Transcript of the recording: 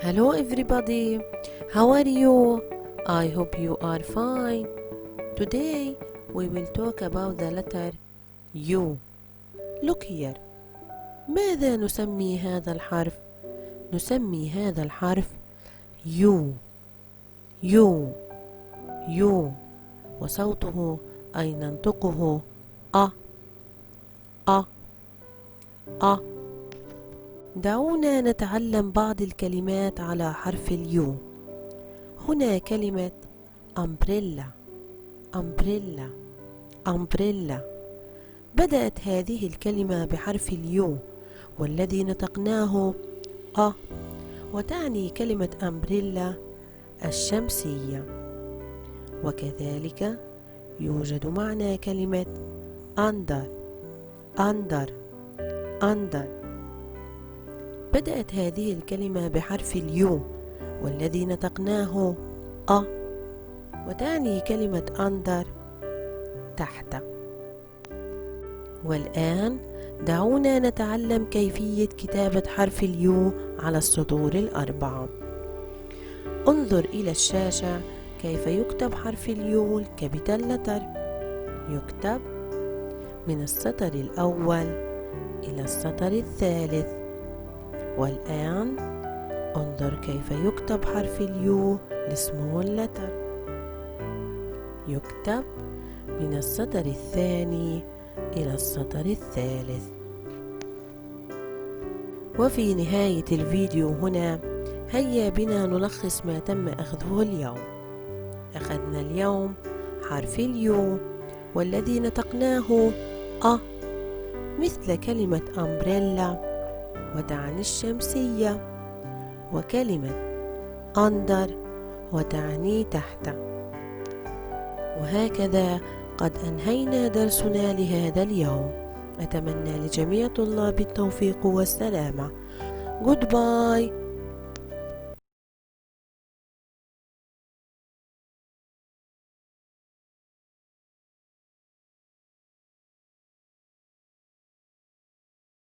Hello everybody, how are you? I hope you are fine. Today we will talk about the letter U. Look here. ماذا نسمي هذا الحرف؟ نسمي هذا الحرف U. U. U. وصوته أي ننطقه أ أ أ. دعونا نتعلم بعض الكلمات على حرف اليو. هنا كلمة umbrella umbrella umbrella. بدأت هذه الكلمة بحرف اليو والذي نطقناه أ، وتعني كلمة umbrella الشمسية. وكذلك يوجد معنى كلمة under under under. بدأت هذه الكلمة بحرف اليو والذي نطقناه أ، وتعني كلمة under تحت. والآن دعونا نتعلم كيفية كتابة حرف اليو على السطور الأربعة. انظر إلى الشاشة كيف يكتب حرف اليو الكابيتال لتر. يكتب من السطر الأول إلى السطر الثالث. والآن انظر كيف يكتب حرف اليو السمول لتر. يكتب من السطر الثاني إلى السطر الثالث. وفي نهاية الفيديو هنا هيا بنا نلخص ما تم أخذه اليوم. أخذنا اليوم حرف اليو والذي نطقناه أ، مثل كلمة umbrella وتعني الشمسية، وكلمة under وتعني تحت. وهكذا قد أنهينا درسنا لهذا اليوم. أتمنى لجميع طلاب التوفيق والسلامة. Goodbye.